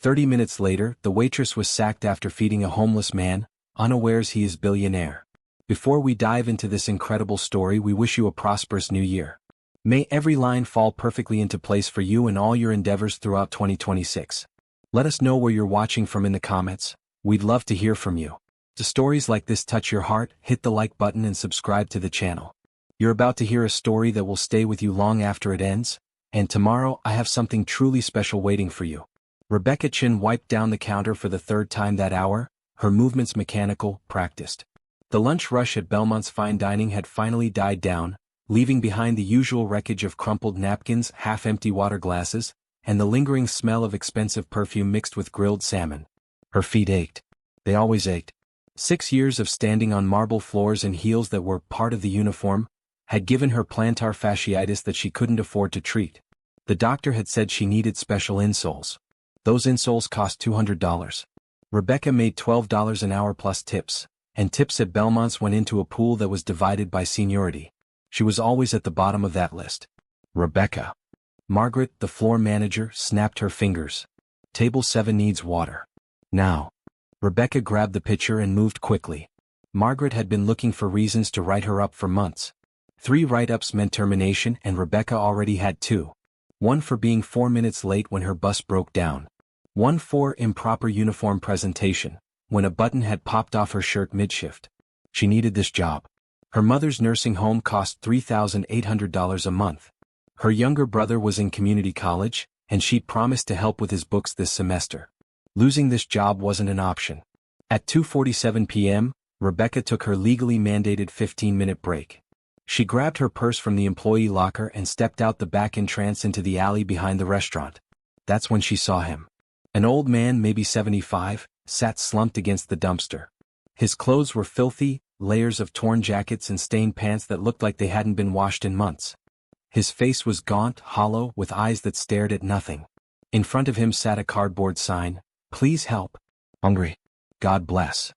30 minutes later, the waitress was sacked after feeding a homeless man, unawares he is billionaire. Before we dive into this incredible story, we wish you a prosperous new year. May every line fall perfectly into place for you and all your endeavors throughout 2026. Let us know where you're watching from in the comments. We'd love to hear from you. If stories like this touch your heart, hit the like button and subscribe to the channel. You're about to hear a story that will stay with you long after it ends, and tomorrow I have something truly special waiting for you. Rebecca Chin wiped down the counter for the third time that hour, her movements mechanical, practiced. The lunch rush at Belmont's fine dining had finally died down, leaving behind the usual wreckage of crumpled napkins, half-empty water glasses, and the lingering smell of expensive perfume mixed with grilled salmon. Her feet ached. They always ached. 6 years of standing on marble floors in heels that were part of the uniform had given her plantar fasciitis that she couldn't afford to treat. The doctor had said she needed special insoles. Those insoles cost $200. Rebecca made $12 an hour plus tips, and tips at Belmont's went into a pool that was divided by seniority. She was always at the bottom of that list. Rebecca. Margaret, the floor manager, snapped her fingers. Table 7 needs water. Now. Rebecca grabbed the pitcher and moved quickly. Margaret had been looking for reasons to write her up for months. 3 write-ups meant termination, and Rebecca already had 2. 1 for being 4 minutes late when her bus broke down. 1 for improper uniform presentation, when a button had popped off her shirt mid-shift. She needed this job. Her mother's nursing home cost $3,800 a month. Her younger brother was in community college, and she'd promised to help with his books this semester. Losing this job wasn't an option. At 2:47 p.m., Rebecca took her legally mandated 15-minute break. She grabbed her purse from the employee locker and stepped out the back entrance into the alley behind the restaurant. That's when she saw him. An old man, maybe 75, sat slumped against the dumpster. His clothes were filthy, layers of torn jackets and stained pants that looked like they hadn't been washed in months. His face was gaunt, hollow, with eyes that stared at nothing. In front of him sat a cardboard sign, "Please help. Hungry. God bless."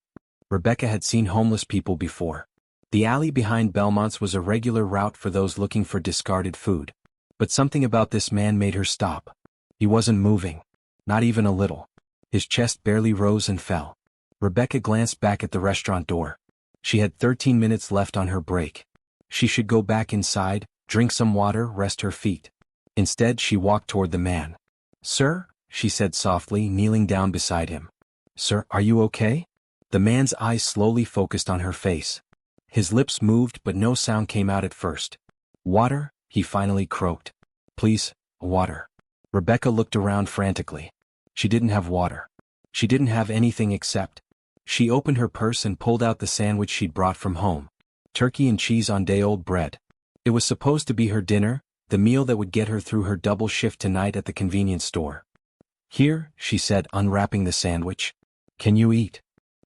Rebecca had seen homeless people before. The alley behind Belmont's was a regular route for those looking for discarded food. But something about this man made her stop. He wasn't moving. Not even a little. His chest barely rose and fell. Rebecca glanced back at the restaurant door. She had 13 minutes left on her break. She should go back inside, drink some water, rest her feet. Instead, she walked toward the man. "Sir?" she said softly, kneeling down beside him. "Sir, are you okay?" The man's eyes slowly focused on her face. His lips moved but no sound came out at first. "Water?" he finally croaked. "Please, water." Rebecca looked around frantically. She didn't have water. She didn't have anything except. She opened her purse and pulled out the sandwich she'd brought from home. Turkey and cheese on day-old bread. It was supposed to be her dinner, the meal that would get her through her double shift tonight at the convenience store. "Here," she said, unwrapping the sandwich. "Can you eat?"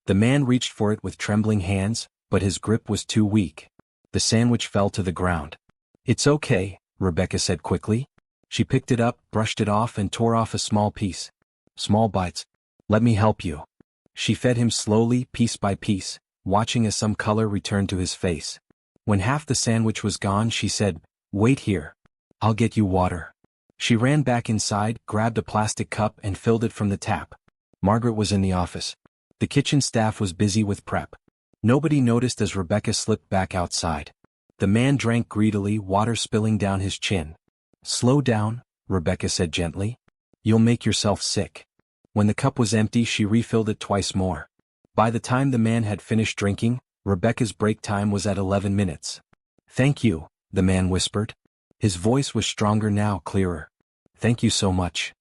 The man reached for it with trembling hands, but his grip was too weak. The sandwich fell to the ground. "It's okay," Rebecca said quickly. She picked it up, brushed it off, and tore off a small piece. "Small bites. Let me help you." She fed him slowly, piece by piece, watching as some color returned to his face. When half the sandwich was gone, she said, "Wait here. I'll get you water." She ran back inside, grabbed a plastic cup, and filled it from the tap. Margaret was in the office. The kitchen staff was busy with prep. Nobody noticed as Rebecca slipped back outside. The man drank greedily, water spilling down his chin. "Slow down," Rebecca said gently. "You'll make yourself sick." When the cup was empty, she refilled it twice more. By the time the man had finished drinking, Rebecca's break time was at 11 minutes. "Thank you," the man whispered. His voice was stronger now, clearer. "Thank you so much."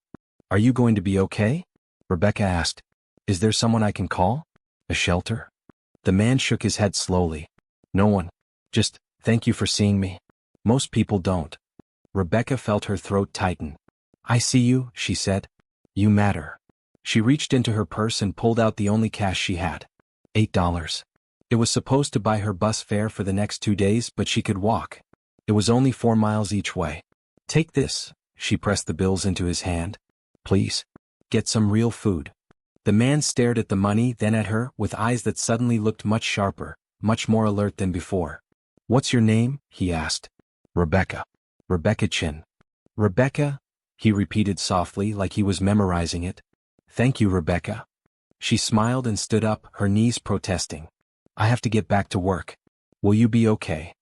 "Are you going to be okay?" Rebecca asked. "Is there someone I can call? A shelter?" The man shook his head slowly. "No one. Just, thank you for seeing me. Most people don't." Rebecca felt her throat tighten. "I see you," she said. "You matter." She reached into her purse and pulled out the only cash she had. $8. It was supposed to buy her bus fare for the next 2 days, but she could walk. It was only 4 miles each way. "Take this." She pressed the bills into his hand. "Please. Get some real food." The man stared at the money, then at her, with eyes that suddenly looked much sharper, much more alert than before. "What's your name?" he asked. "Rebecca. Rebecca Chin." "Rebecca?" he repeated softly, like he was memorizing it. Thank you, Rebecca. She smiled and stood up, her knees protesting. I have to get back to work. Will you be okay?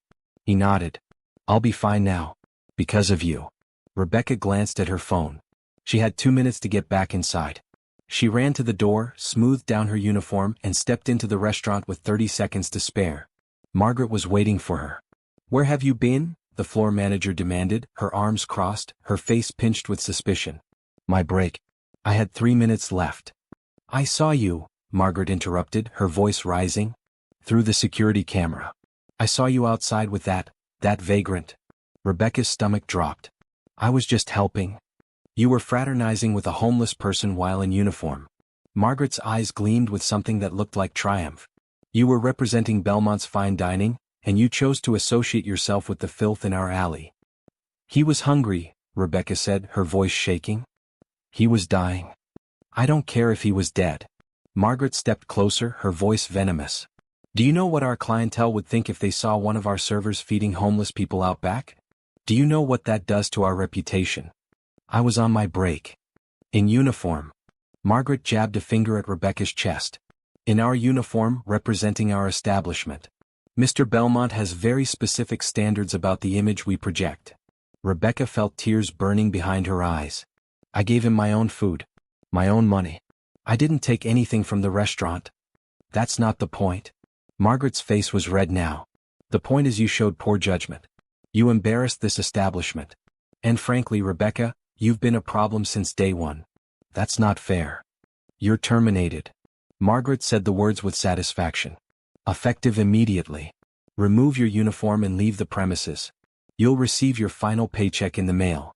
He nodded. I'll be fine now. Because of you. Rebecca glanced at her phone. She had 2 minutes to get back inside. She ran to the door, smoothed down her uniform, and stepped into the restaurant with 30 seconds to spare. Margaret was waiting for her. Where have you been? The floor manager demanded, her arms crossed, her face pinched with suspicion. My break. I had 3 minutes left. I saw you, Margaret interrupted, her voice rising. Through the security camera. I saw you outside with that vagrant. Rebecca's stomach dropped. I was just helping. You were fraternizing with a homeless person while in uniform. Margaret's eyes gleamed with something that looked like triumph. You were representing Belmont's fine dining, and you chose to associate yourself with the filth in our alley. He was hungry, Rebecca said, her voice shaking. He was dying. I don't care if he was dead. Margaret stepped closer, her voice venomous. Do you know what our clientele would think if they saw one of our servers feeding homeless people out back? Do you know what that does to our reputation? I was on my break. In uniform. Margaret jabbed a finger at Rebecca's chest. In our uniform, representing our establishment. Mr. Belmont has very specific standards about the image we project. Rebecca felt tears burning behind her eyes. I gave him my own food. My own money. I didn't take anything from the restaurant. That's not the point. Margaret's face was red now. The point is you showed poor judgment. You embarrassed this establishment. And frankly, Rebecca, you've been a problem since day one. That's not fair. You're terminated. Margaret said the words with satisfaction. Effective immediately. Remove your uniform and leave the premises. You'll receive your final paycheck in the mail.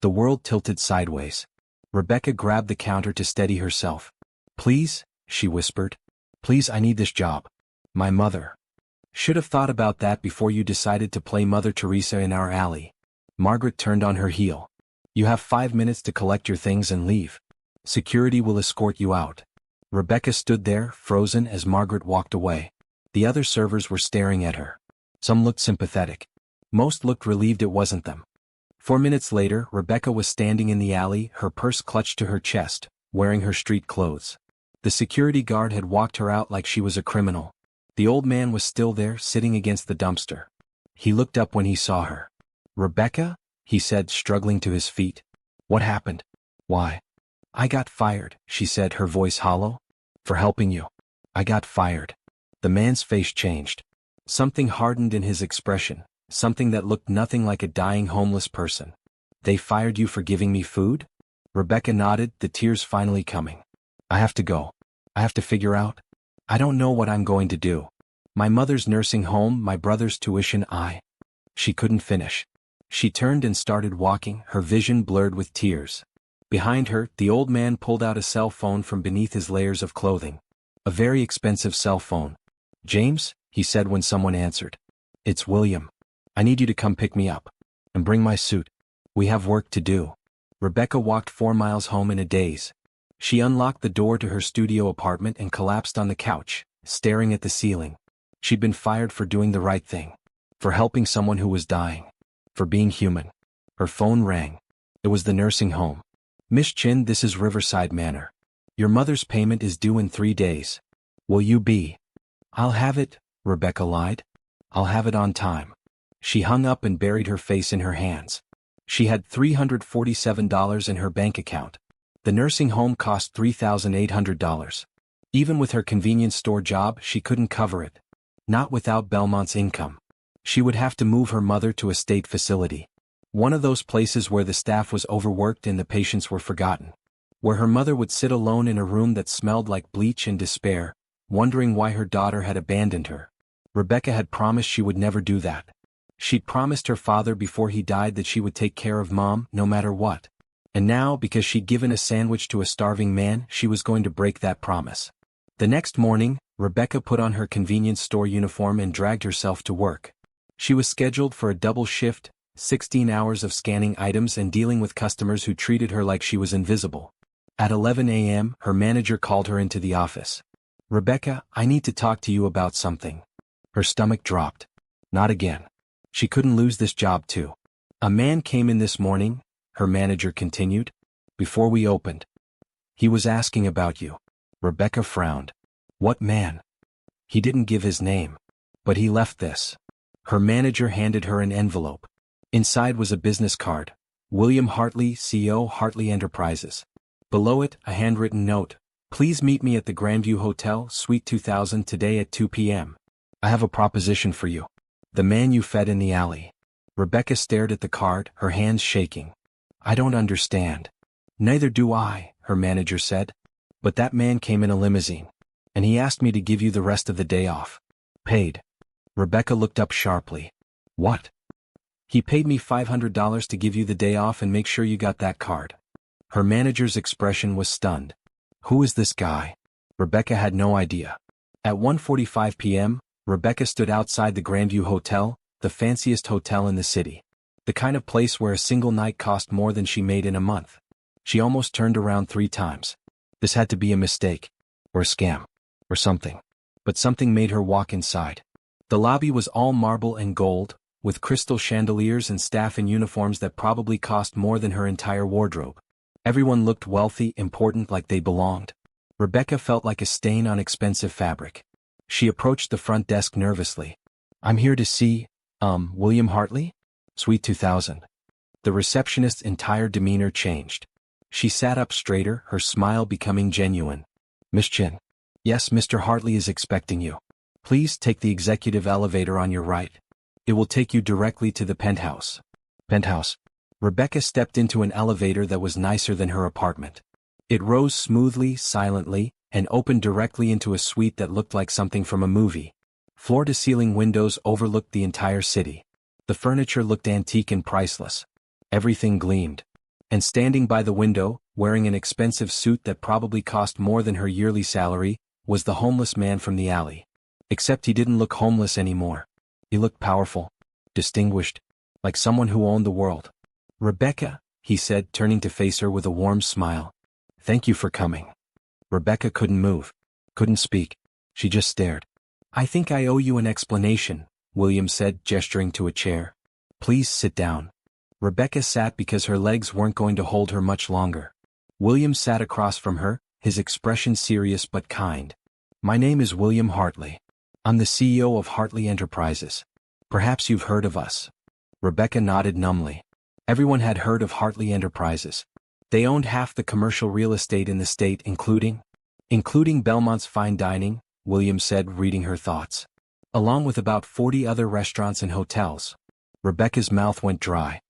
The world tilted sideways. Rebecca grabbed the counter to steady herself. Please, she whispered. Please, I need this job. My mother. Should have thought about that before you decided to play Mother Teresa in our alley. Margaret turned on her heel. You have 5 minutes to collect your things and leave. Security will escort you out. Rebecca stood there, frozen, as Margaret walked away. The other servers were staring at her. Some looked sympathetic. Most looked relieved it wasn't them. 4 minutes later, Rebecca was standing in the alley, her purse clutched to her chest, wearing her street clothes. The security guard had walked her out like she was a criminal. The old man was still there, sitting against the dumpster. He looked up when he saw her. Rebecca? He said, struggling to his feet. What happened? Why? I got fired, she said, her voice hollow. For helping you. I got fired. The man's face changed. Something hardened in his expression, something that looked nothing like a dying homeless person. They fired you for giving me food? Rebecca nodded, the tears finally coming. I have to go. I have to figure out. I don't know what I'm going to do. My mother's nursing home, my brother's tuition, She couldn't finish. She turned and started walking, her vision blurred with tears. Behind her, the old man pulled out a cell phone from beneath his layers of clothing. A very expensive cell phone. James, he said when someone answered. It's William. I need you to come pick me up. And bring my suit. We have work to do. Rebecca walked 4 miles home in a daze. She unlocked the door to her studio apartment and collapsed on the couch, staring at the ceiling. She'd been fired for doing the right thing. For helping someone who was dying. For being human. Her phone rang. It was the nursing home. Miss Chin, this is Riverside Manor. Your mother's payment is due in 3 days. Will you be? I'll have it, Rebecca lied. I'll have it on time. She hung up and buried her face in her hands. She had $347 in her bank account. The nursing home cost $3,800. Even with her convenience store job, she couldn't cover it. Not without Belmont's income. She would have to move her mother to a state facility. One of those places where the staff was overworked and the patients were forgotten. Where her mother would sit alone in a room that smelled like bleach and despair, wondering why her daughter had abandoned her. Rebecca had promised she would never do that. She'd promised her father before he died that she would take care of Mom, no matter what. And now, because she'd given a sandwich to a starving man, she was going to break that promise. The next morning, Rebecca put on her convenience store uniform and dragged herself to work. She was scheduled for a double shift, 16 hours of scanning items and dealing with customers who treated her like she was invisible. At 11 a.m., her manager called her into the office. Rebecca, I need to talk to you about something. Her stomach dropped. Not again. She couldn't lose this job too. A man came in this morning, her manager continued, before we opened. He was asking about you. Rebecca frowned. What man? He didn't give his name. But he left this. Her manager handed her an envelope. Inside was a business card. William Hartley, CEO, Hartley Enterprises. Below it, a handwritten note. Please meet me at the Grandview Hotel, Suite 2000 today at 2 p.m. I have a proposition for you. The man you fed in the alley. Rebecca stared at the card, her hands shaking. I don't understand. Neither do I, her manager said. But that man came in a limousine. And he asked me to give you the rest of the day off. Paid. Rebecca looked up sharply. What? He paid me $500 to give you the day off and make sure you got that card. Her manager's expression was stunned. Who is this guy? Rebecca had no idea. At 1:45 p.m., Rebecca stood outside the Grandview Hotel, the fanciest hotel in the city. The kind of place where a single night cost more than she made in a month. She almost turned around 3 times. This had to be a mistake. Or a scam. Or something. But something made her walk inside. The lobby was all marble and gold, with crystal chandeliers and staff in uniforms that probably cost more than her entire wardrobe. Everyone looked wealthy, important, like they belonged. Rebecca felt like a stain on expensive fabric. She approached the front desk nervously. I'm here to see, William Hartley? Suite 2000. The receptionist's entire demeanor changed. She sat up straighter, her smile becoming genuine. Miss Chin. Yes, Mr. Hartley is expecting you. Please take the executive elevator on your right. It will take you directly to the penthouse. Penthouse. Rebecca stepped into an elevator that was nicer than her apartment. It rose smoothly, silently, and opened directly into a suite that looked like something from a movie. Floor-to-ceiling windows overlooked the entire city. The furniture looked antique and priceless. Everything gleamed. And standing by the window, wearing an expensive suit that probably cost more than her yearly salary, was the homeless man from the alley. Except he didn't look homeless anymore. He looked powerful, distinguished, like someone who owned the world. Rebecca, he said, turning to face her with a warm smile. Thank you for coming. Rebecca couldn't move, couldn't speak. She just stared. I think I owe you an explanation, William said, gesturing to a chair. Please sit down. Rebecca sat because her legs weren't going to hold her much longer. William sat across from her, his expression serious but kind. My name is William Hartley. I'm the CEO of Hartley Enterprises. Perhaps you've heard of us. Rebecca nodded numbly. Everyone had heard of Hartley Enterprises. They owned half the commercial real estate in the state, including Belmont's fine dining, William said, reading her thoughts. Along with about 40 other restaurants and hotels. Rebecca's mouth went dry.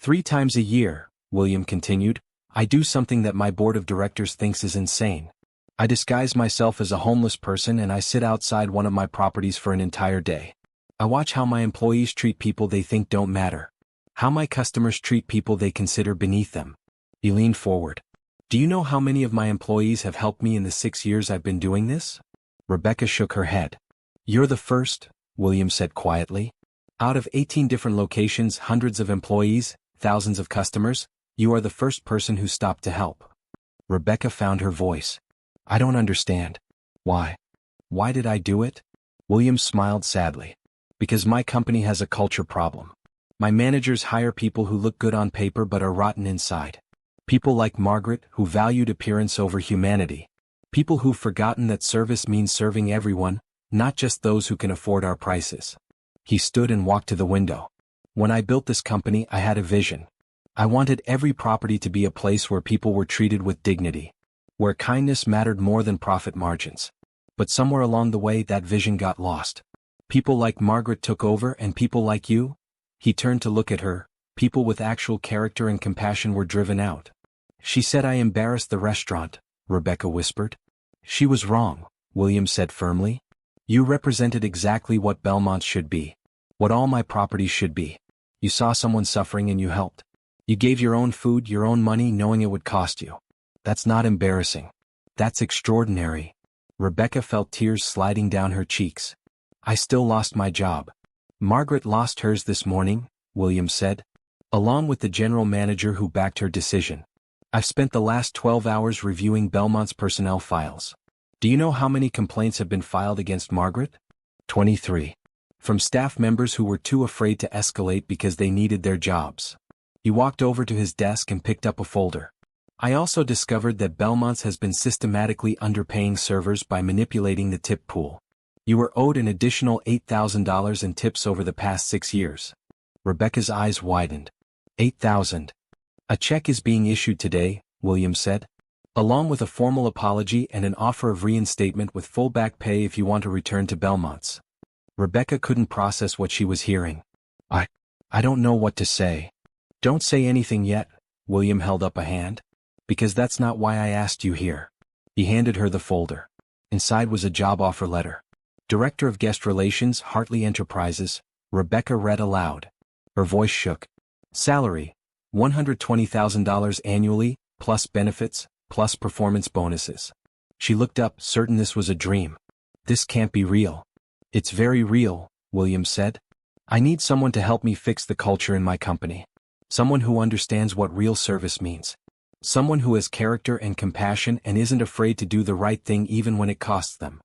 3 times a year, William continued, I do something that my board of directors thinks is insane. I disguise myself as a homeless person and I sit outside one of my properties for an entire day. I watch how my employees treat people they think don't matter. How my customers treat people they consider beneath them. He leaned forward. Do you know how many of my employees have helped me in the 6 years I've been doing this? Rebecca shook her head. You're the first, William said quietly. Out of 18 different locations, hundreds of employees, thousands of customers, you are the first person who stopped to help. Rebecca found her voice. I don't understand. Why? Why did I do it? William smiled sadly. Because my company has a culture problem. My managers hire people who look good on paper but are rotten inside. People like Margaret who valued appearance over humanity. People who've forgotten that service means serving everyone, not just those who can afford our prices. He stood and walked to the window. When I built this company, I had a vision. I wanted every property to be a place where people were treated with dignity. Where kindness mattered more than profit margins. But somewhere along the way that vision got lost. People like Margaret took over and people like you? He turned to look at her. People with actual character and compassion were driven out. She said I embarrassed the restaurant, Rebecca whispered. She was wrong, William said firmly. You represented exactly what Belmont should be. What all my properties should be. You saw someone suffering and you helped. You gave your own food, your own money, knowing it would cost you. That's not embarrassing. That's extraordinary. Rebecca felt tears sliding down her cheeks. I still lost my job. Margaret lost hers this morning, William said. Along with the general manager who backed her decision. I've spent the last 12 hours reviewing Belmont's personnel files. Do you know how many complaints have been filed against Margaret? 23. From staff members who were too afraid to escalate because they needed their jobs. He walked over to his desk and picked up a folder. I also discovered that Belmont's has been systematically underpaying servers by manipulating the tip pool. You were owed an additional $8,000 in tips over the past 6 years. Rebecca's eyes widened. 8,000. A check is being issued today, William said, along with a formal apology and an offer of reinstatement with full back pay if you want to return to Belmont's. Rebecca couldn't process what she was hearing. I don't know what to say. Don't say anything yet, William held up a hand. Because that's not why I asked you here. He handed her the folder. Inside was a job offer letter. Director of Guest Relations, Hartley Enterprises, Rebecca read aloud. Her voice shook. Salary, $120,000 annually, plus benefits, plus performance bonuses. She looked up, certain this was a dream. This can't be real. It's very real, William said. I need someone to help me fix the culture in my company. Someone who understands what real service means. Someone who has character and compassion and isn't afraid to do the right thing even when it costs them.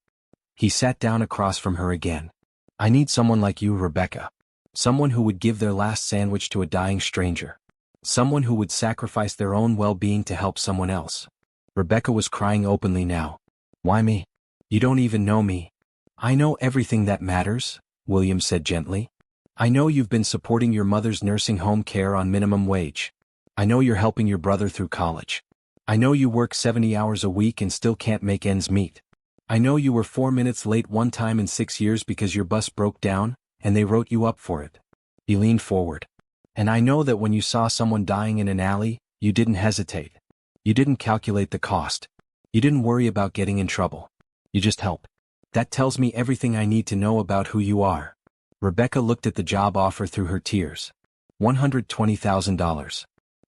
He sat down across from her again. I need someone like you, Rebecca. Someone who would give their last sandwich to a dying stranger. Someone who would sacrifice their own well-being to help someone else. Rebecca was crying openly now. Why me? You don't even know me. I know everything that matters, William said gently. I know you've been supporting your mother's nursing home care on minimum wage. I know you're helping your brother through college. I know you work 70 hours a week and still can't make ends meet. I know you were 4 minutes late one time in 6 years because your bus broke down, and they wrote you up for it. He leaned forward. And I know that when you saw someone dying in an alley, you didn't hesitate. You didn't calculate the cost. You didn't worry about getting in trouble. You just helped. That tells me everything I need to know about who you are. Rebecca looked at the job offer through her tears. $120,000.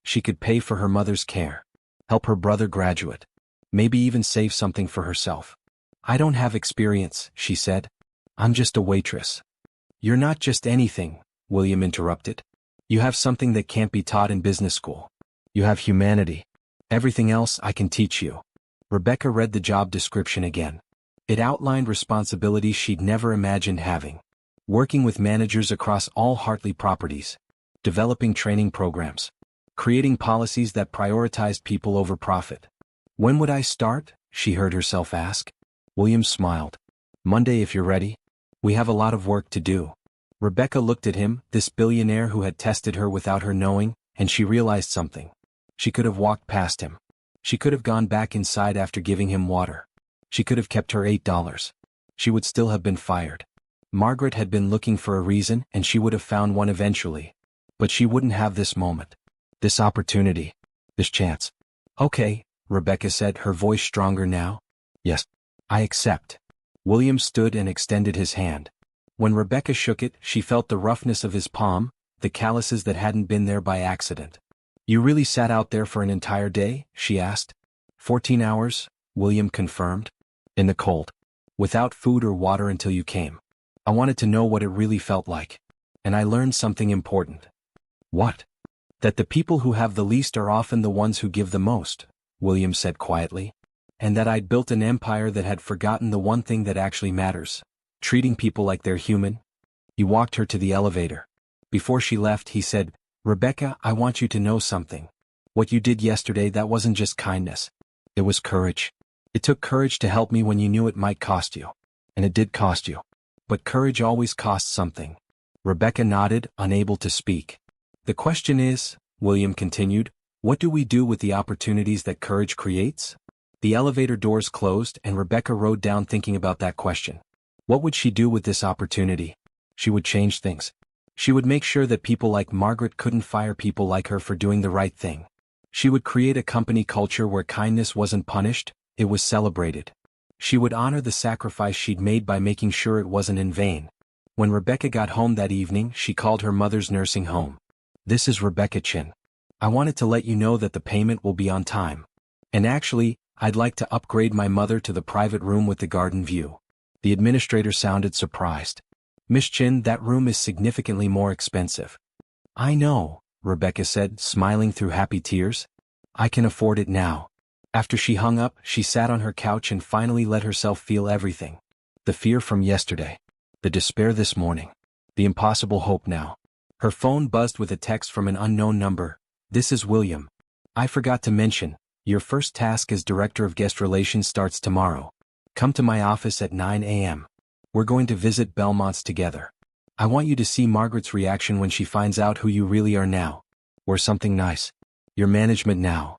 She could pay for her mother's care, help her brother graduate, maybe even save something for herself. I don't have experience, she said. I'm just a waitress. You're not just anything, William interrupted. You have something that can't be taught in business school. You have humanity. Everything else I can teach you. Rebecca read the job description again. It outlined responsibilities she'd never imagined having. Working with managers across all Hartley properties. Developing training programs. Creating policies that prioritized people over profit. When would I start? She heard herself ask. William smiled. Monday if you're ready. We have a lot of work to do. Rebecca looked at him, this billionaire who had tested her without her knowing, and she realized something. She could have walked past him. She could have gone back inside after giving him water. She could have kept her $8. She would still have been fired. Margaret had been looking for a reason and she would have found one eventually. But she wouldn't have this moment. This opportunity. This chance. Okay, Rebecca said, her voice stronger now. Yes. I accept. William stood and extended his hand. When Rebecca shook it, she felt the roughness of his palm, the calluses that hadn't been there by accident. You really sat out there for an entire day? She asked. 14 hours, William confirmed. In the cold. Without food or water until you came. I wanted to know what it really felt like. And I learned something important. What? That the people who have the least are often the ones who give the most, William said quietly. And that I'd built an empire that had forgotten the one thing that actually matters. Treating people like they're human. He walked her to the elevator. Before she left, he said, Rebecca, I want you to know something. What you did yesterday, that wasn't just kindness. It was courage. It took courage to help me when you knew it might cost you. And it did cost you. But courage always costs something. Rebecca nodded, unable to speak. The question is, William continued, what do we do with the opportunities that courage creates? The elevator doors closed and Rebecca rode down thinking about that question. What would she do with this opportunity? She would change things. She would make sure that people like Margaret couldn't fire people like her for doing the right thing. She would create a company culture where kindness wasn't punished, it was celebrated. She would honor the sacrifice she'd made by making sure it wasn't in vain. When Rebecca got home that evening, she called her mother's nursing home. This is Rebecca Chin. I wanted to let you know that the payment will be on time. And actually, I'd like to upgrade my mother to the private room with the garden view. The administrator sounded surprised. Miss Chin, that room is significantly more expensive. I know, Rebecca said, smiling through happy tears. I can afford it now. After she hung up, she sat on her couch and finally let herself feel everything. The fear from yesterday. The despair this morning. The impossible hope now. Her phone buzzed with a text from an unknown number. This is William. I forgot to mention, Your first task as Director of Guest Relations starts tomorrow. Come to my office at 9 a.m. We're going to visit Belmont's together. I want you to see Margaret's reaction when she finds out who you really are now. We're something nice. Your management now."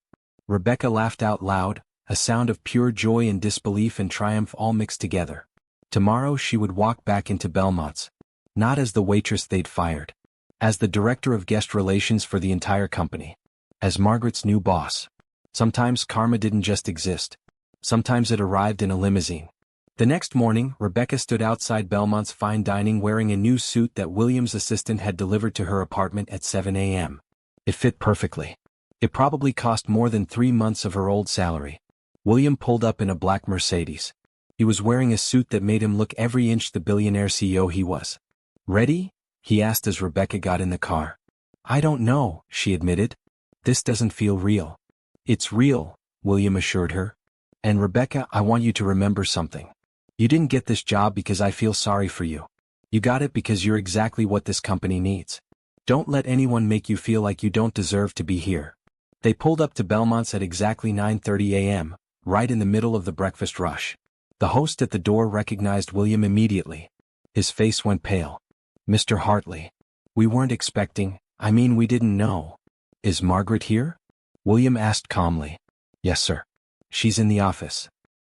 Rebecca laughed out loud, a sound of pure joy and disbelief and triumph all mixed together. Tomorrow she would walk back into Belmont's. Not as the waitress they'd fired. As the Director of Guest Relations for the entire company. As Margaret's new boss. Sometimes karma didn't just exist. Sometimes it arrived in a limousine. The next morning, Rebecca stood outside Belmont's fine dining wearing a new suit that William's assistant had delivered to her apartment at 7 a.m. It fit perfectly. It probably cost more than 3 months of her old salary. William pulled up in a black Mercedes. He was wearing a suit that made him look every inch the billionaire CEO he was. "Ready?" he asked as Rebecca got in the car. "I don't know," she admitted. "This doesn't feel real." "It's real," William assured her. "And Rebecca, I want you to remember something. You didn't get this job because I feel sorry for you. You got it because you're exactly what this company needs. Don't let anyone make you feel like you don't deserve to be here." They pulled up to Belmont's at exactly 9:30 a.m., right in the middle of the breakfast rush. The host at the door recognized William immediately. His face went pale. "Mr. Hartley. We weren't expecting, we didn't know. Is Margaret here?" William asked calmly. "Yes, sir. She's in the office."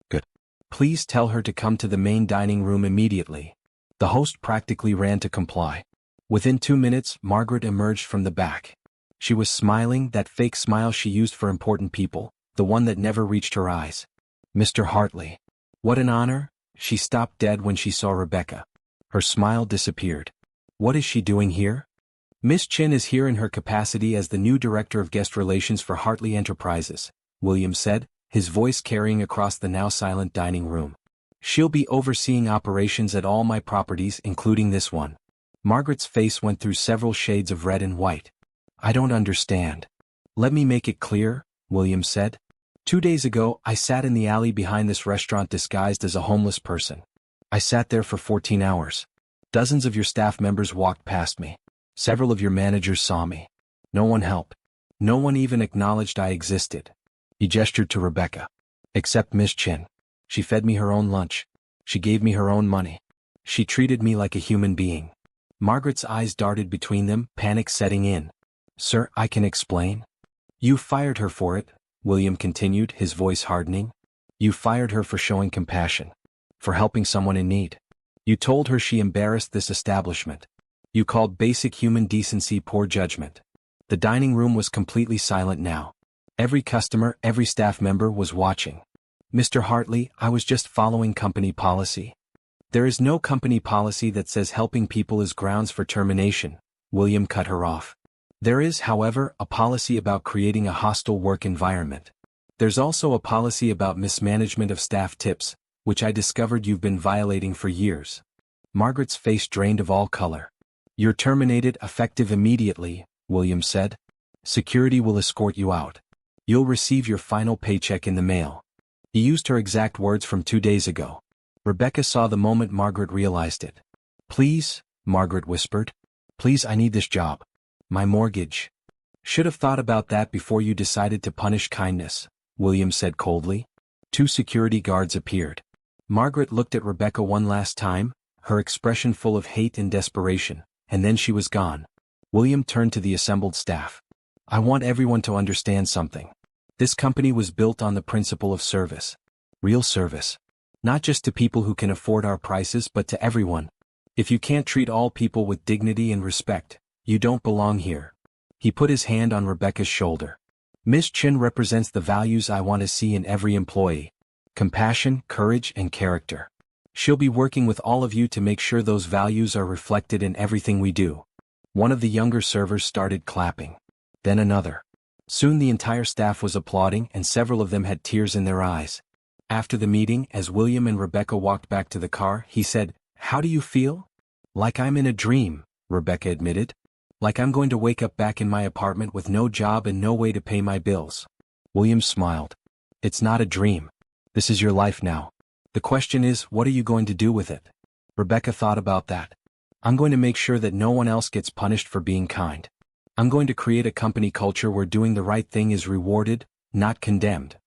"Good. Please tell her to come to the main dining room immediately." The host practically ran to comply. Within 2 minutes, Margaret emerged from the back. She was smiling, that fake smile she used for important people, the one that never reached her eyes. "Mr. Hartley. What an honor." She stopped dead when she saw Rebecca. Her smile disappeared. "What is she doing here?" "Miss Chin is here in her capacity as the new Director of Guest Relations for Hartley Enterprises," William said, his voice carrying across the now silent dining room. "She'll be overseeing operations at all my properties, including this one." Margaret's face went through several shades of red and white. "I don't understand." "Let me make it clear," William said. 2 days ago, I sat in the alley behind this restaurant disguised as a homeless person. I sat there for 14 hours. Dozens of your staff members walked past me. Several of your managers saw me. No one helped. No one even acknowledged I existed." He gestured to Rebecca. "Except Miss Chin. She fed me her own lunch. She gave me her own money. She treated me like a human being." Margaret's eyes darted between them, panic setting in. "Sir, I can explain." "You fired her for it," William continued, his voice hardening. "You fired her for showing compassion. For helping someone in need. You told her she embarrassed this establishment. You called basic human decency poor judgment." The dining room was completely silent now. Every customer, every staff member was watching. "Mr. Hartley, I was just following company policy." "There is no company policy that says helping people is grounds for termination," William cut her off. "There is, however, a policy about creating a hostile work environment. There's also a policy about mismanagement of staff tips, which I discovered you've been violating for years." Margaret's face drained of all color. "You're terminated, effective immediately," William said. "Security will escort you out. You'll receive your final paycheck in the mail." He used her exact words from 2 days ago. Rebecca saw the moment Margaret realized it. "Please," Margaret whispered. "Please, I need this job. My mortgage." "Should have thought about that before you decided to punish kindness," William said coldly. 2 security guards appeared. Margaret looked at Rebecca one last time, her expression full of hate and desperation, and then she was gone. William turned to the assembled staff. "I want everyone to understand something. This company was built on the principle of service. Real service. Not just to people who can afford our prices but to everyone. If you can't treat all people with dignity and respect, you don't belong here." He put his hand on Rebecca's shoulder. "Miss Chin represents the values I want to see in every employee. Compassion, courage, and character. She'll be working with all of you to make sure those values are reflected in everything we do." One of the younger servers started clapping. Then another. Soon the entire staff was applauding and several of them had tears in their eyes. After the meeting, as William and Rebecca walked back to the car, he said, "How do you feel?" "Like I'm in a dream," Rebecca admitted. "Like I'm going to wake up back in my apartment with no job and no way to pay my bills." William smiled. "It's not a dream. This is your life now. The question is, what are you going to do with it?" Rebecca thought about that. "I'm going to make sure that no one else gets punished for being kind. I'm going to create a company culture where doing the right thing is rewarded, not condemned.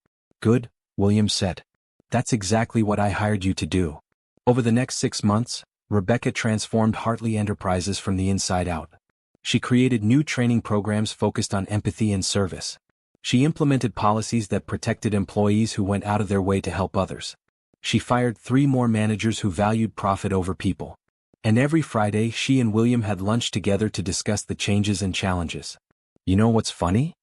Good, William said. That's exactly what I hired you to do. Over the next 6 months, Rebecca transformed Hartley Enterprises from the inside out. She created new training programs focused on empathy and service. She implemented policies that protected employees who went out of their way to help others. She fired 3 more managers who valued profit over people. And every Friday she and William had lunch together to discuss the changes and challenges. You know what's funny?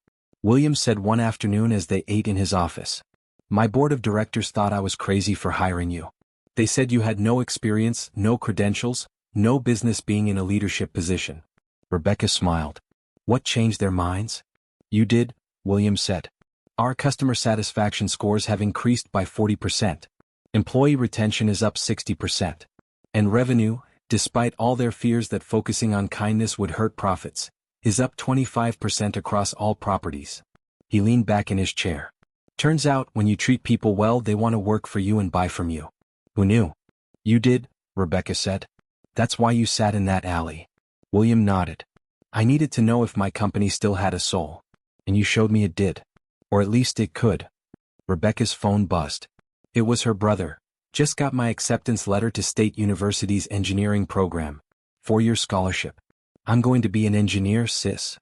William said one afternoon as they ate in his office. My board of directors thought I was crazy for hiring you. They said you had no experience, no credentials, no business being in a leadership position. Rebecca smiled. What changed their minds? You did, William said. Our customer satisfaction scores have increased by 40%. Employee retention is up 60%. And revenue, despite all their fears that focusing on kindness would hurt profits, is up 25% across all properties. He leaned back in his chair. Turns out, when you treat people well, they want to work for you and buy from you. Who knew? You did, Rebecca said. That's why you sat in that alley. William nodded. I needed to know if my company still had a soul. And you showed me it did. Or at least it could. Rebecca's phone buzzed. It was her brother. Just got my acceptance letter to State University's engineering program. 4-year scholarship. I'm going to be an engineer, sis.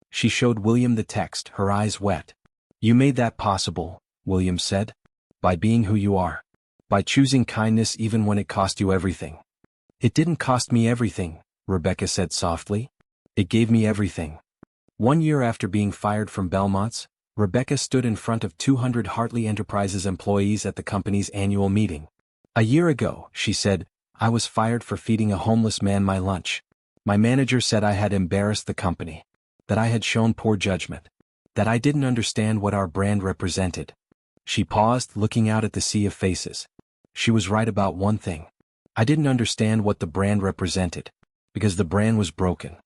She showed William the text, her eyes wet. You made that possible, William said. By being who you are. By choosing kindness even when it cost you everything. It didn't cost me everything, Rebecca said softly. It gave me everything. 1 year after being fired from Belmont's, Rebecca stood in front of 200 Hartley Enterprises employees at the company's annual meeting. A year ago, she said, I was fired for feeding a homeless man my lunch. My manager said I had embarrassed the company. That I had shown poor judgment. That I didn't understand what our brand represented. She paused, looking out at the sea of faces. She was right about one thing. I didn't understand what the brand represented. Because the brand was broken.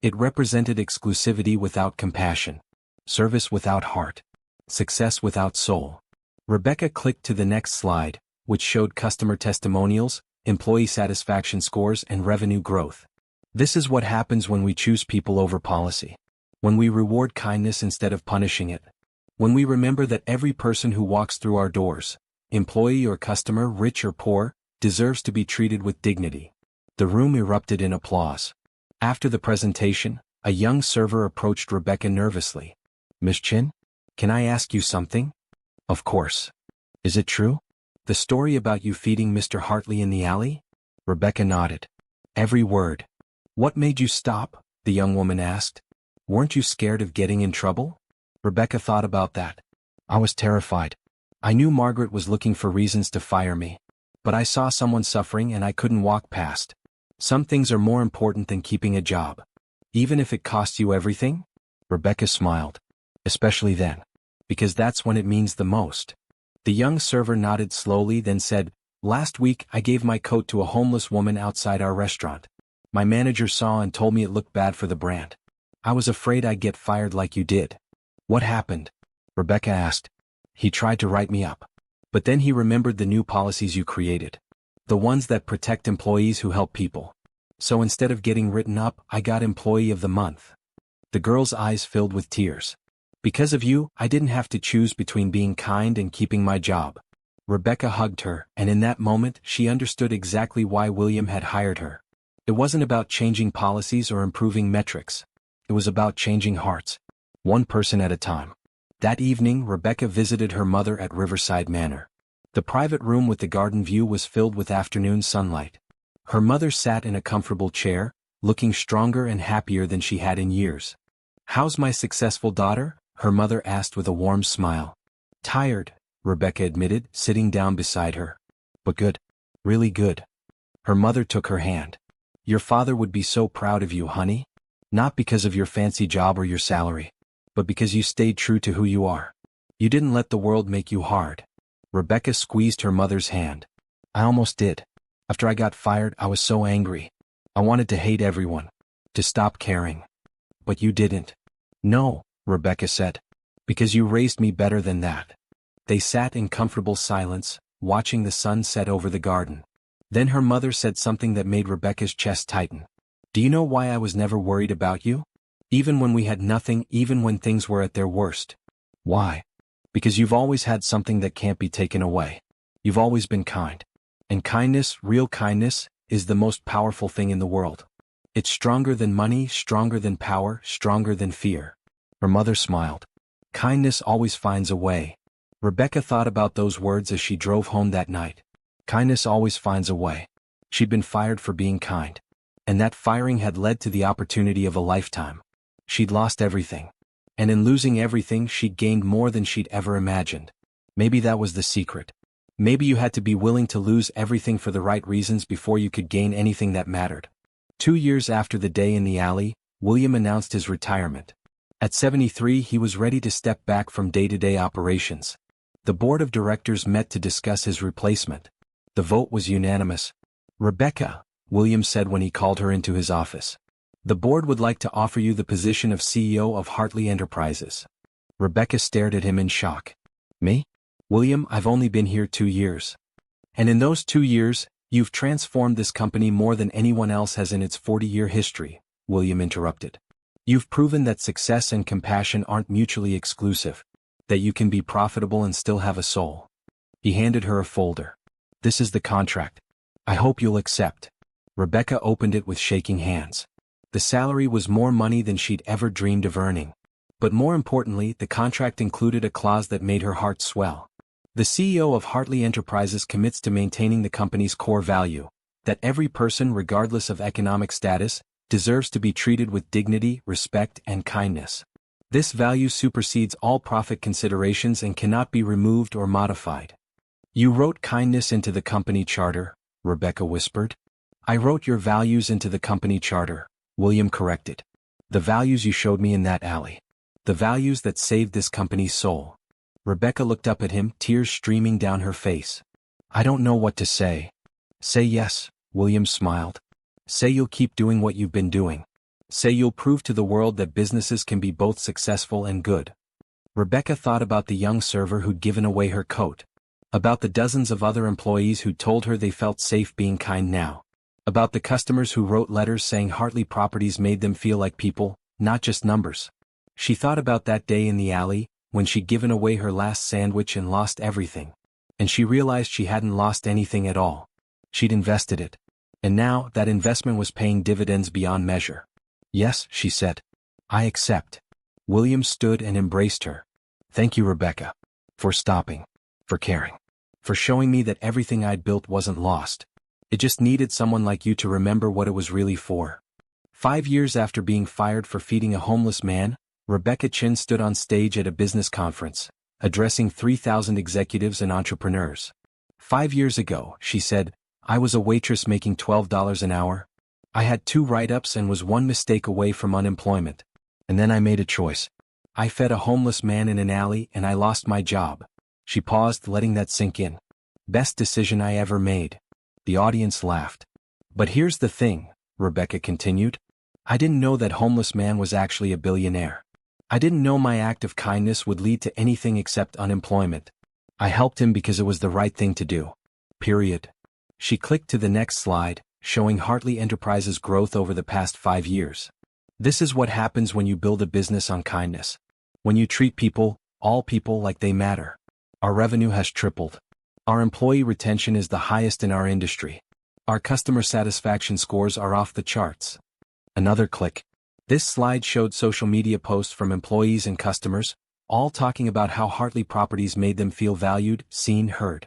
It represented exclusivity without compassion. Service without heart. Success without soul. Rebecca clicked to the next slide, which showed customer testimonials, employee satisfaction scores, and revenue growth. This is what happens when we choose people over policy. When we reward kindness instead of punishing it. When we remember that every person who walks through our doors, employee or customer, rich or poor, deserves to be treated with dignity. The room erupted in applause. After the presentation, a young server approached Rebecca nervously. Miss Chin? Can I ask you something? Of course. Is it true? The story about you feeding Mr. Hartley in the alley? Rebecca nodded. Every word. What made you stop? The young woman asked. Weren't you scared of getting in trouble? Rebecca thought about that. I was terrified. I knew Margaret was looking for reasons to fire me. But I saw someone suffering and I couldn't walk past. Some things are more important than keeping a job. Even if it costs you everything? Rebecca smiled. Especially then. Because that's when it means the most. The young server nodded slowly, then said, Last week I gave my coat to a homeless woman outside our restaurant. My manager saw and told me it looked bad for the brand. I was afraid I'd get fired like you did. What happened? Rebecca asked. He tried to write me up. But then he remembered the new policies you created. The ones that protect employees who help people. So instead of getting written up, I got Employee of the Month. The girl's eyes filled with tears. Because of you, I didn't have to choose between being kind and keeping my job. Rebecca hugged her, and in that moment, she understood exactly why William had hired her. It wasn't about changing policies or improving metrics. It was about changing hearts. One person at a time. That evening, Rebecca visited her mother at Riverside Manor. The private room with the garden view was filled with afternoon sunlight. Her mother sat in a comfortable chair, looking stronger and happier than she had in years. How's my successful daughter? Her mother asked with a warm smile. Tired, Rebecca admitted, sitting down beside her. But good. Really good. Her mother took her hand. Your father would be so proud of you, honey. Not because of your fancy job or your salary. But because you stayed true to who you are. You didn't let the world make you hard. Rebecca squeezed her mother's hand. I almost did. After I got fired, I was so angry. I wanted to hate everyone. To stop caring. But you didn't. No, Rebecca said. Because you raised me better than that. They sat in comfortable silence, watching the sun set over the garden. Then her mother said something that made Rebecca's chest tighten. Do you know why I was never worried about you? Even when we had nothing, even when things were at their worst. Why? Because you've always had something that can't be taken away. You've always been kind. And kindness, real kindness, is the most powerful thing in the world. It's stronger than money, stronger than power, stronger than fear. Her mother smiled. Kindness always finds a way. Rebecca thought about those words as she drove home that night. Kindness always finds a way. She'd been fired for being kind. And that firing had led to the opportunity of a lifetime. She'd lost everything. And in losing everything, she'd gained more than she'd ever imagined. Maybe that was the secret. Maybe you had to be willing to lose everything for the right reasons before you could gain anything that mattered. 2 years after the day in the alley, William announced his retirement. At 73, he was ready to step back from day-to-day operations. The board of directors met to discuss his replacement. The vote was unanimous. Rebecca, William said when he called her into his office. The board would like to offer you the position of CEO of Hartley Enterprises. Rebecca stared at him in shock. Me? William, I've only been here 2 years. And in those 2 years, you've transformed this company more than anyone else has in its 40-year history, William interrupted. You've proven that success and compassion aren't mutually exclusive, that you can be profitable and still have a soul. He handed her a folder. This is the contract. I hope you'll accept. Rebecca opened it with shaking hands. The salary was more money than she'd ever dreamed of earning. But more importantly, the contract included a clause that made her heart swell. The CEO of Hartley Enterprises commits to maintaining the company's core value, that every person, regardless of economic status, deserves to be treated with dignity, respect, and kindness. This value supersedes all profit considerations and cannot be removed or modified. You wrote kindness into the company charter, Rebecca whispered. I wrote your values into the company charter, William corrected. The values you showed me in that alley. The values that saved this company's soul. Rebecca looked up at him, tears streaming down her face. I don't know what to say. Say yes, William smiled. Say you'll keep doing what you've been doing. Say you'll prove to the world that businesses can be both successful and good. Rebecca thought about the young server who'd given away her coat. About the dozens of other employees who told her they felt safe being kind now. About the customers who wrote letters saying Hartley Properties made them feel like people, not just numbers. She thought about that day in the alley, when she'd given away her last sandwich and lost everything. And she realized she hadn't lost anything at all. She'd invested it. And now, that investment was paying dividends beyond measure. Yes, she said. I accept. William stood and embraced her. Thank you, Rebecca. For stopping. For caring. For showing me that everything I'd built wasn't lost. It just needed someone like you to remember what it was really for. 5 years after being fired for feeding a homeless man, Rebecca Chin stood on stage at a business conference, addressing 3,000 executives and entrepreneurs. 5 years ago, she said, I was a waitress making $12 an hour. I had 2 write-ups and was 1 mistake away from unemployment. And then I made a choice. I fed a homeless man in an alley and I lost my job. She paused, letting that sink in. Best decision I ever made. The audience laughed. But here's the thing, Rebecca continued. I didn't know that homeless man was actually a billionaire. I didn't know my act of kindness would lead to anything except unemployment. I helped him because it was the right thing to do. Period. She clicked to the next slide, showing Hartley Enterprises' growth over the past 5 years. This is what happens when you build a business on kindness. When you treat people, all people, like they matter. Our revenue has tripled. Our employee retention is the highest in our industry. Our customer satisfaction scores are off the charts. Another click. This slide showed social media posts from employees and customers, all talking about how Hartley Properties made them feel valued, seen, heard.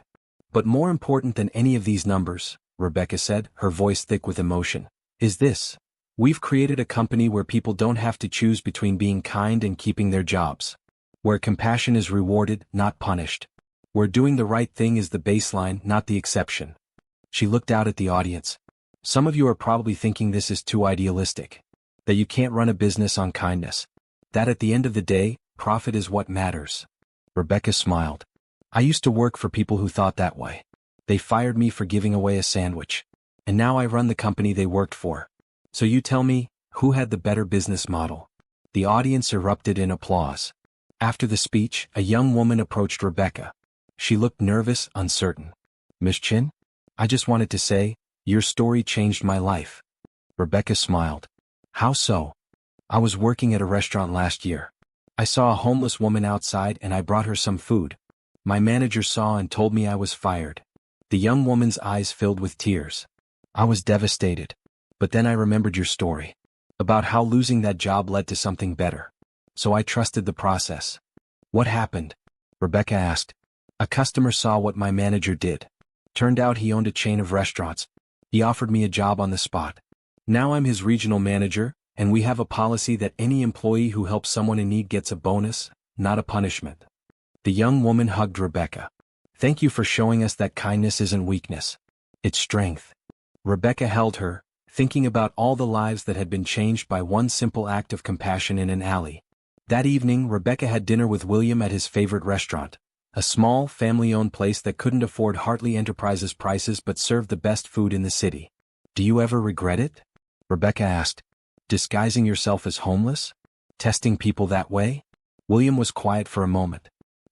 But more important than any of these numbers, Rebecca said, her voice thick with emotion, is this. We've created a company where people don't have to choose between being kind and keeping their jobs. Where compassion is rewarded, not punished. Where doing the right thing is the baseline, not the exception. She looked out at the audience. Some of you are probably thinking this is too idealistic. That you can't run a business on kindness. That at the end of the day, profit is what matters. Rebecca smiled. I used to work for people who thought that way. They fired me for giving away a sandwich. And now I run the company they worked for. So you tell me, who had the better business model? The audience erupted in applause. After the speech, a young woman approached Rebecca. She looked nervous, uncertain. Miss Chin? I just wanted to say, your story changed my life. Rebecca smiled. How so? I was working at a restaurant last year. I saw a homeless woman outside and I brought her some food. My manager saw and told me I was fired. The young woman's eyes filled with tears. I was devastated. But then I remembered your story. About how losing that job led to something better. So I trusted the process. What happened? Rebecca asked. A customer saw what my manager did. Turned out he owned a chain of restaurants. He offered me a job on the spot. Now I'm his regional manager, and we have a policy that any employee who helps someone in need gets a bonus, not a punishment. The young woman hugged Rebecca. Thank you for showing us that kindness isn't weakness. It's strength. Rebecca held her, thinking about all the lives that had been changed by one simple act of compassion in an alley. That evening, Rebecca had dinner with William at his favorite restaurant, a small, family-owned place that couldn't afford Hartley Enterprises prices but served the best food in the city. Do you ever regret it? Rebecca asked. Disguising yourself as homeless? Testing people that way? William was quiet for a moment.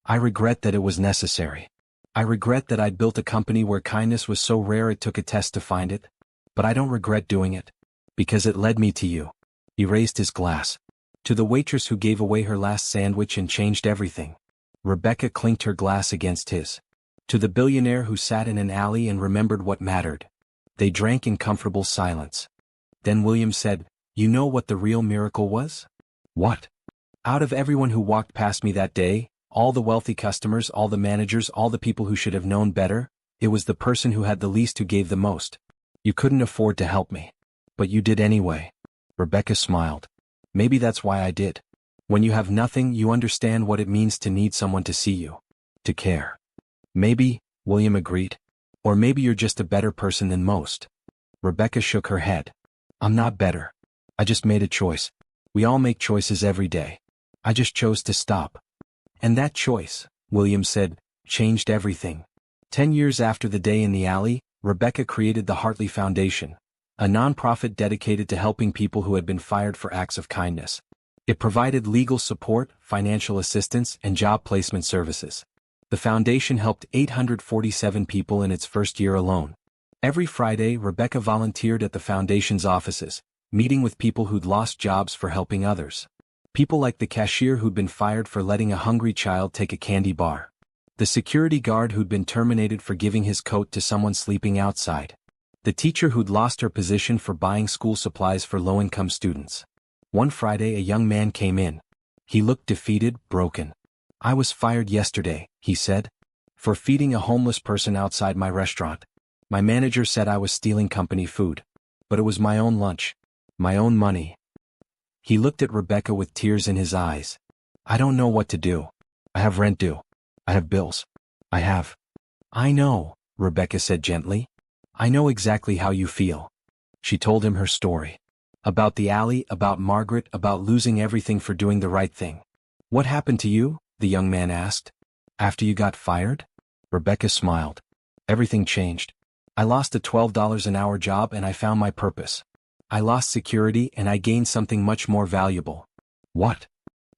I regret that it was necessary. I regret that I'd built a company where kindness was so rare it took a test to find it. But I don't regret doing it. Because it led me to you. He raised his glass. To the waitress who gave away her last sandwich and changed everything. Rebecca clinked her glass against his. To the billionaire who sat in an alley and remembered what mattered. They drank in comfortable silence. Then William said, You know what the real miracle was? What? Out of everyone who walked past me that day, all the wealthy customers, all the managers, all the people who should have known better, it was the person who had the least who gave the most. You couldn't afford to help me. But you did anyway. Rebecca smiled. Maybe that's why I did. When you have nothing, you understand what it means to need someone to see you. To care. Maybe, William agreed. Or maybe you're just a better person than most. Rebecca shook her head. I'm not better. I just made a choice. We all make choices every day. I just chose to stop. And that choice, William said, changed everything. 10 years after the day in the alley, Rebecca created the Hartley Foundation, a nonprofit dedicated to helping people who had been fired for acts of kindness. It provided legal support, financial assistance, and job placement services. The foundation helped 847 people in its first year alone. Every Friday, Rebecca volunteered at the foundation's offices, meeting with people who'd lost jobs for helping others. People like the cashier who'd been fired for letting a hungry child take a candy bar. The security guard who'd been terminated for giving his coat to someone sleeping outside. The teacher who'd lost her position for buying school supplies for low-income students. One Friday, a young man came in. He looked defeated, broken. I was fired yesterday, he said, for feeding a homeless person outside my restaurant. My manager said I was stealing company food. But it was my own lunch. My own money. He looked at Rebecca with tears in his eyes. I don't know what to do. I have rent due. I have bills. I know, Rebecca said gently. I know exactly how you feel. She told him her story. About the alley, about Margaret, about losing everything for doing the right thing. What happened to you? The young man asked. After you got fired? Rebecca smiled. Everything changed. I lost a $12 an hour job and I found my purpose. I lost security and I gained something much more valuable. What?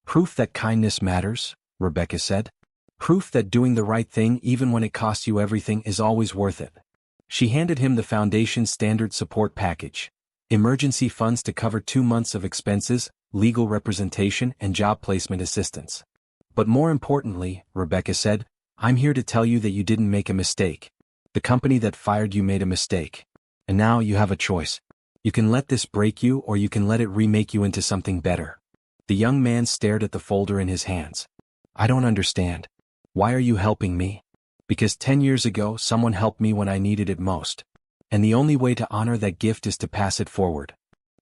Proof that kindness matters, Rebecca said. Proof that doing the right thing even when it costs you everything is always worth it. She handed him the foundation's standard support package. Emergency funds to cover 2 months of expenses, legal representation, and job placement assistance. But more importantly, Rebecca said, I'm here to tell you that you didn't make a mistake. The company that fired you made a mistake. And now you have a choice. You can let this break you or you can let it remake you into something better. The young man stared at the folder in his hands. I don't understand. Why are you helping me? Because 10 years ago someone helped me when I needed it most. And the only way to honor that gift is to pass it forward.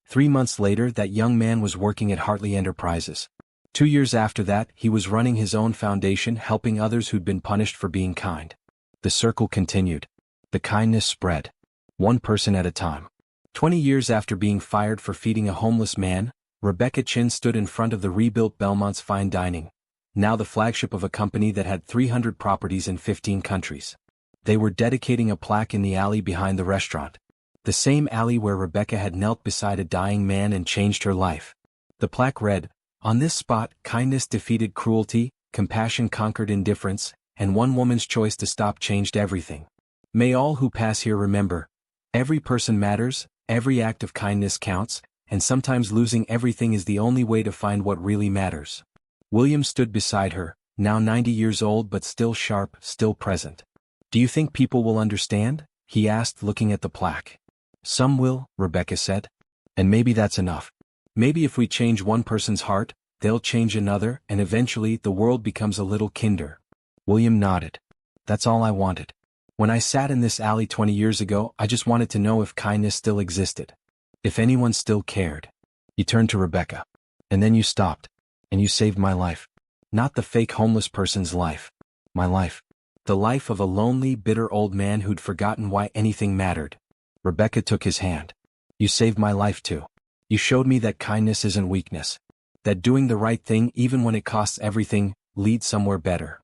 3 months later, that young man was working at Hartley Enterprises. 2 years after that, he was running his own foundation helping others who'd been punished for being kind. The circle continued. The kindness spread. One person at a time. 20 years after being fired for feeding a homeless man, Rebecca Chin stood in front of the rebuilt Belmont's Fine Dining, now the flagship of a company that had 300 properties in 15 countries. They were dedicating a plaque in the alley behind the restaurant. The same alley where Rebecca had knelt beside a dying man and changed her life. The plaque read, On this spot, kindness defeated cruelty, compassion conquered indifference, and one woman's choice to stop changed everything. May all who pass here remember, every person matters, every act of kindness counts, and sometimes losing everything is the only way to find what really matters. William stood beside her, now 90 years old but still sharp, still present. "Do you think people will understand?" he asked, looking at the plaque. "Some will," Rebecca said. "And maybe that's enough. Maybe if we change one person's heart, they'll change another, and eventually the world becomes a little kinder." William nodded. "That's all I wanted. When I sat in this alley 20 years ago, I just wanted to know if kindness still existed. If anyone still cared." He turned to Rebecca. "And then you stopped. And you saved my life. Not the fake homeless person's life. My life. The life of a lonely, bitter old man who'd forgotten why anything mattered." Rebecca took his hand. "You saved my life too. You showed me that kindness isn't weakness. That doing the right thing even when it costs everything, leads somewhere better."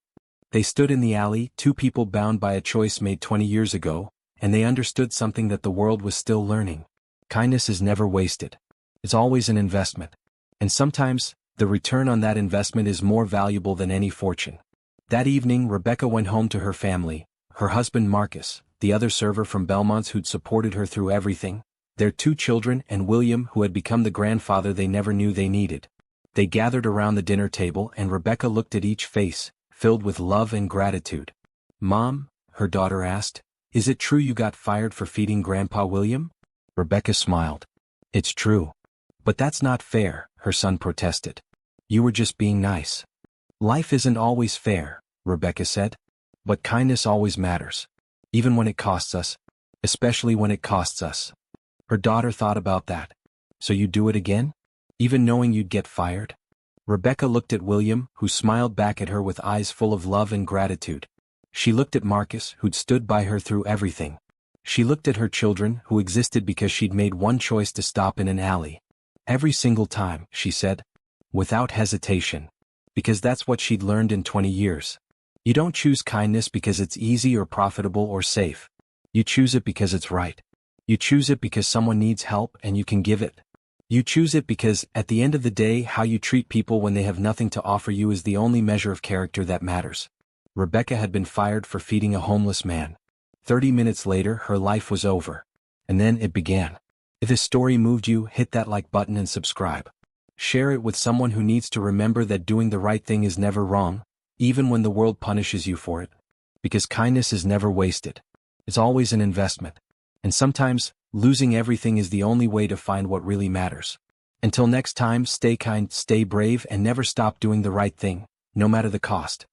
They stood in the alley, two people bound by a choice made 20 years ago, and they understood something that the world was still learning. Kindness is never wasted. It's always an investment. And sometimes, the return on that investment is more valuable than any fortune. That evening, Rebecca went home to her family, her husband Marcus, the other server from Belmont's who'd supported her through everything, their two children, and William, who had become the grandfather they never knew they needed. They gathered around the dinner table, and Rebecca looked at each face, filled with love and gratitude. "Mom," her daughter asked, "is it true you got fired for feeding Grandpa William?" Rebecca smiled. "It's true. But that's not fair," her son protested. "You were just being nice." "Life isn't always fair," Rebecca said. "But kindness always matters. Even when it costs us. Especially when it costs us." Her daughter thought about that. "So you do it again? Even knowing you'd get fired?" Rebecca looked at William, who smiled back at her with eyes full of love and gratitude. She looked at Marcus, who'd stood by her through everything. She looked at her children, who existed because she'd made one choice to stop in an alley. "Every single time," she said. Without hesitation. Because that's what she'd learned in 20 years. You don't choose kindness because it's easy or profitable or safe. You choose it because it's right. You choose it because someone needs help and you can give it. You choose it because, at the end of the day, how you treat people when they have nothing to offer you is the only measure of character that matters. Rebecca had been fired for feeding a homeless man. 30 minutes later, her life was over. And then it began. If this story moved you, hit that like button and subscribe. Share it with someone who needs to remember that doing the right thing is never wrong, even when the world punishes you for it. Because kindness is never wasted. It's always an investment. And sometimes, losing everything is the only way to find what really matters. Until next time, stay kind, stay brave, and never stop doing the right thing, no matter the cost.